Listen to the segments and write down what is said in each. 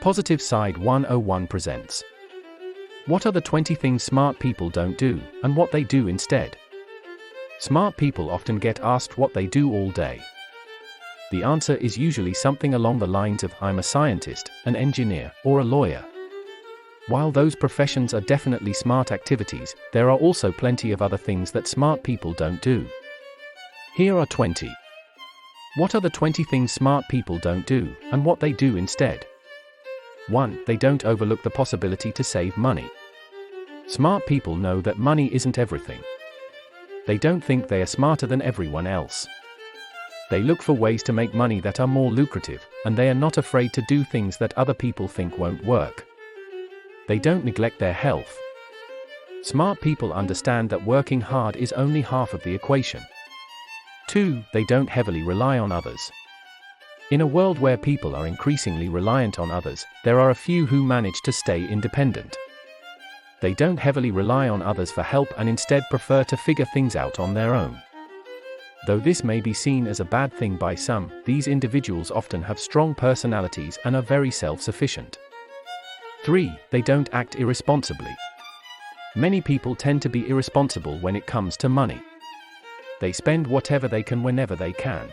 Positive Side 101 presents. What are the 20 things smart people don't do, and what they do instead? Smart people often get asked what they do all day. The answer is usually something along the lines of, I'm a scientist, an engineer, or a lawyer. While those professions are definitely smart activities, there are also plenty of other things that smart people don't do. Here are 20. What are the 20 things smart people don't do, and what they do instead? 1. They don't overlook the possibility to save money. Smart people know that money isn't everything. They don't think they are smarter than everyone else. They look for ways to make money that are more lucrative, and they are not afraid to do things that other people think won't work. They don't neglect their health. Smart people understand that working hard is only half of the equation. 2. They don't heavily rely on others. In a world where people are increasingly reliant on others, there are a few who manage to stay independent. They don't heavily rely on others for help and instead prefer to figure things out on their own. Though this may be seen as a bad thing by some, these individuals often have strong personalities and are very self-sufficient. 3. They don't act irresponsibly. Many people tend to be irresponsible when it comes to money. They spend whatever they can whenever they can.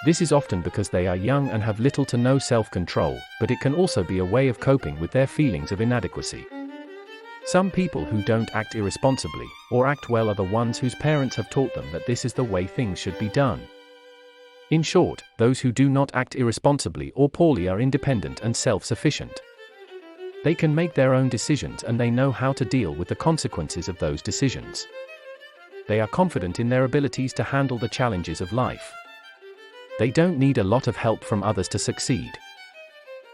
This is often because they are young and have little to no self-control, but it can also be a way of coping with their feelings of inadequacy. Some people who don't act irresponsibly, or act well, are the ones whose parents have taught them that this is the way things should be done. In short, those who do not act irresponsibly or poorly are independent and self-sufficient. They can make their own decisions and they know how to deal with the consequences of those decisions. They are confident in their abilities to handle the challenges of life. They don't need a lot of help from others to succeed.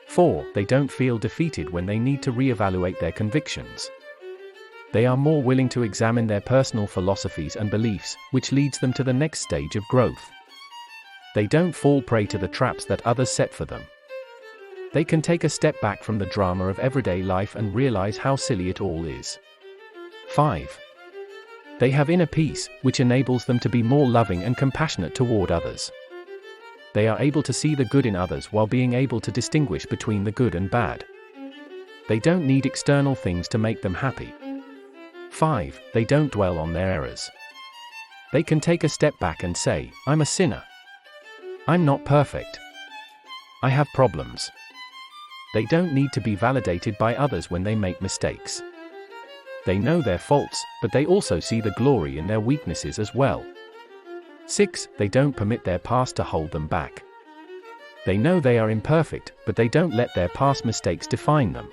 4. They don't feel defeated when they need to reevaluate their convictions. They are more willing to examine their personal philosophies and beliefs, which leads them to the next stage of growth. They don't fall prey to the traps that others set for them. They can take a step back from the drama of everyday life and realize how silly it all is. 5. They have inner peace, which enables them to be more loving and compassionate toward others. They are able to see the good in others while being able to distinguish between the good and bad. They don't need external things to make them happy. 5. They don't dwell on their errors. They can take a step back and say, I'm a sinner. I'm not perfect. I have problems. They don't need to be validated by others when they make mistakes. They know their faults, but they also see the glory in their weaknesses as well. 6. They don't permit their past to hold them back. They know they are imperfect, but they don't let their past mistakes define them.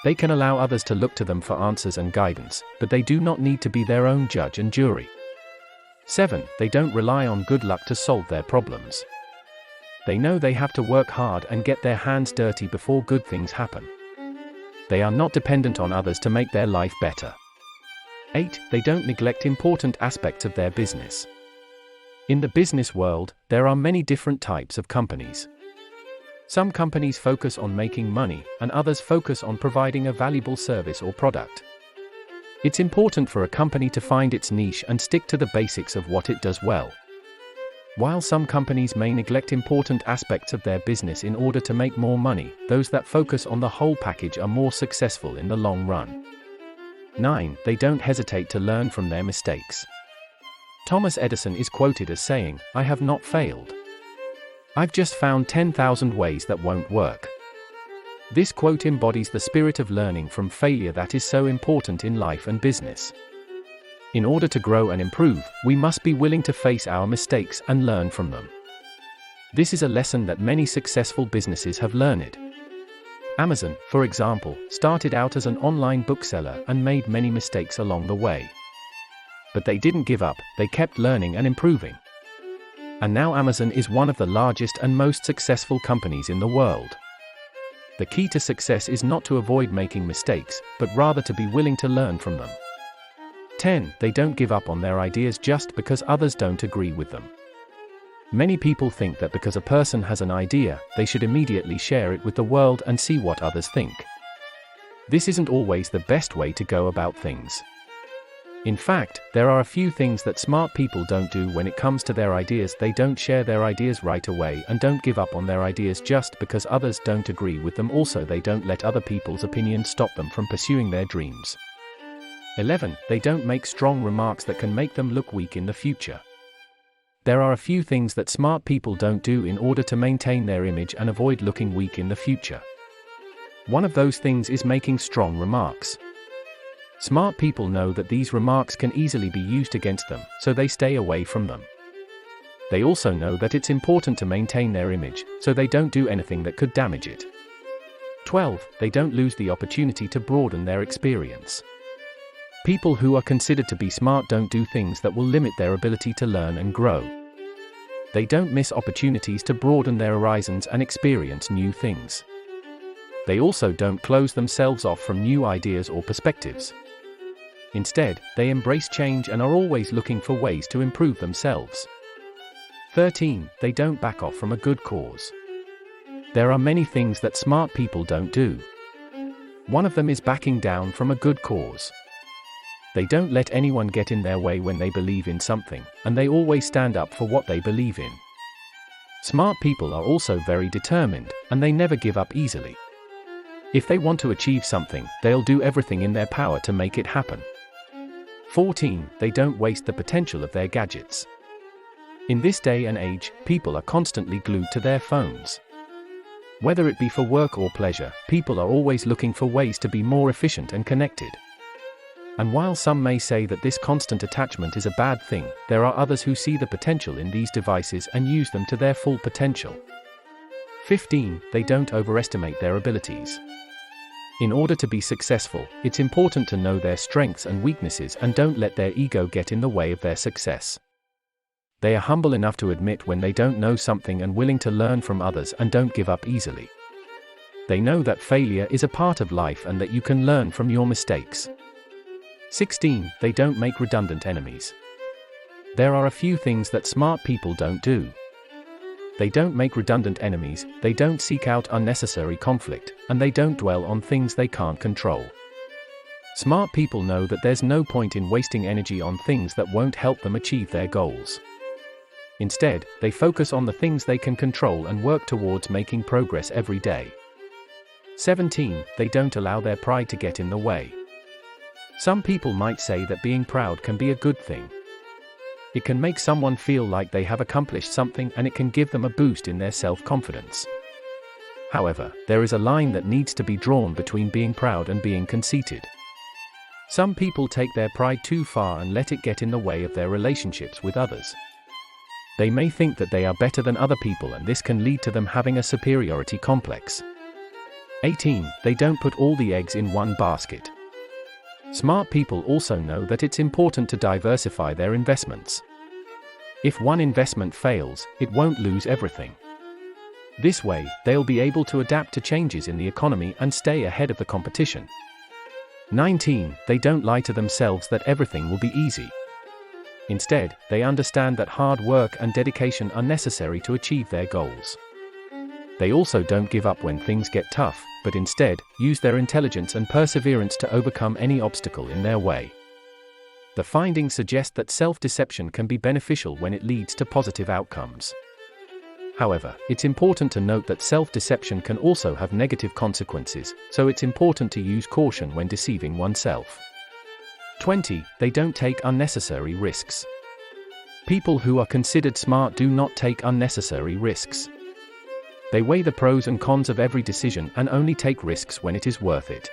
They can allow others to look to them for answers and guidance, but they do not need to be their own judge and jury. 7. They don't rely on good luck to solve their problems. They know they have to work hard and get their hands dirty before good things happen. They are not dependent on others to make their life better. 8. They don't neglect important aspects of their business. In the business world, there are many different types of companies. Some companies focus on making money, and others focus on providing a valuable service or product. It's important for a company to find its niche and stick to the basics of what it does well. While some companies may neglect important aspects of their business in order to make more money, those that focus on the whole package are more successful in the long run. 9. They don't hesitate to learn from their mistakes. Thomas Edison is quoted as saying, I have not failed. I've just found 10,000 ways that won't work. This quote embodies the spirit of learning from failure that is so important in life and business. In order to grow and improve, we must be willing to face our mistakes and learn from them. This is a lesson that many successful businesses have learned. Amazon, for example, started out as an online bookseller and made many mistakes along the way. But they didn't give up, they kept learning and improving. And now Amazon is one of the largest and most successful companies in the world. The key to success is not to avoid making mistakes, but rather to be willing to learn from them. 10. They don't give up on their ideas just because others don't agree with them. Many people think that because a person has an idea, they should immediately share it with the world and see what others think. This isn't always the best way to go about things. In fact, there are a few things that smart people don't do when it comes to their ideas. They don't share their ideas right away and don't give up on their ideas just because others don't agree with them. Also, they don't let other people's opinions stop them from pursuing their dreams. 11. They don't make strong remarks that can make them look weak in the future. There are a few things that smart people don't do in order to maintain their image and avoid looking weak in the future. One of those things is making strong remarks. Smart people know that these remarks can easily be used against them, so they stay away from them. They also know that it's important to maintain their image, so they don't do anything that could damage it. 12. They don't lose the opportunity to broaden their experience. People who are considered to be smart don't do things that will limit their ability to learn and grow. They don't miss opportunities to broaden their horizons and experience new things. They also don't close themselves off from new ideas or perspectives. Instead, they embrace change and are always looking for ways to improve themselves. 13. They don't back off from a good cause. There are many things that smart people don't do. One of them is backing down from a good cause. They don't let anyone get in their way when they believe in something, and they always stand up for what they believe in. Smart people are also very determined, and they never give up easily. If they want to achieve something, they'll do everything in their power to make it happen. 14. They don't waste the potential of their gadgets. In this day and age, people are constantly glued to their phones. Whether it be for work or pleasure, people are always looking for ways to be more efficient and connected. And while some may say that this constant attachment is a bad thing, there are others who see the potential in these devices and use them to their full potential. 15. They don't overestimate their abilities. In order to be successful, it's important to know their strengths and weaknesses and don't let their ego get in the way of their success. They are humble enough to admit when they don't know something and willing to learn from others and don't give up easily. They know that failure is a part of life and that you can learn from your mistakes. 16. They don't make redundant enemies. There are a few things that smart people don't do. They don't make redundant enemies, they don't seek out unnecessary conflict, and they don't dwell on things they can't control. Smart people know that there's no point in wasting energy on things that won't help them achieve their goals. Instead, they focus on the things they can control and work towards making progress every day. 17. They don't allow their pride to get in the way. Some people might say that being proud can be a good thing. It can make someone feel like they have accomplished something and it can give them a boost in their self-confidence. However, there is a line that needs to be drawn between being proud and being conceited. Some people take their pride too far and let it get in the way of their relationships with others. They may think that they are better than other people and this can lead to them having a superiority complex. 18. They don't put all the eggs in one basket. Smart people also know that it's important to diversify their investments. If one investment fails, it won't lose everything. This way, they'll be able to adapt to changes in the economy and stay ahead of the competition. 19. They don't lie to themselves that everything will be easy. Instead, they understand that hard work and dedication are necessary to achieve their goals. They also don't give up when things get tough, but instead, use their intelligence and perseverance to overcome any obstacle in their way. The findings suggest that self-deception can be beneficial when it leads to positive outcomes. However, it's important to note that self-deception can also have negative consequences, so it's important to use caution when deceiving oneself. 20. They don't take unnecessary risks. People who are considered smart do not take unnecessary risks. They weigh the pros and cons of every decision and only take risks when it is worth it.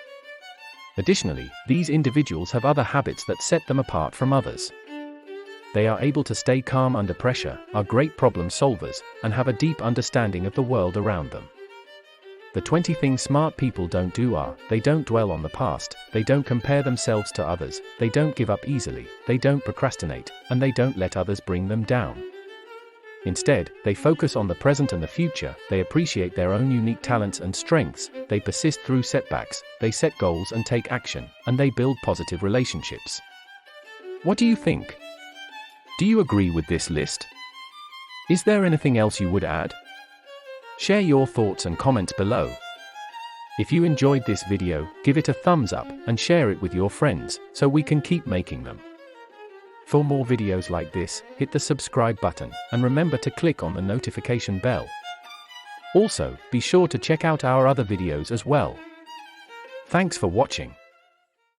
Additionally, these individuals have other habits that set them apart from others. They are able to stay calm under pressure, are great problem solvers, and have a deep understanding of the world around them. The 20 things smart people don't do are: they don't dwell on the past, they don't compare themselves to others, they don't give up easily, they don't procrastinate, and they don't let others bring them down. Instead, they focus on the present and the future, they appreciate their own unique talents and strengths, they persist through setbacks, they set goals and take action, and they build positive relationships. What do you think? Do you agree with this list? Is there anything else you would add? Share your thoughts and comments below. If you enjoyed this video, give it a thumbs up and share it with your friends so we can keep making them. For more videos like this, hit the subscribe button, and remember to click on the notification bell. Also, be sure to check out our other videos as well. Thanks for watching.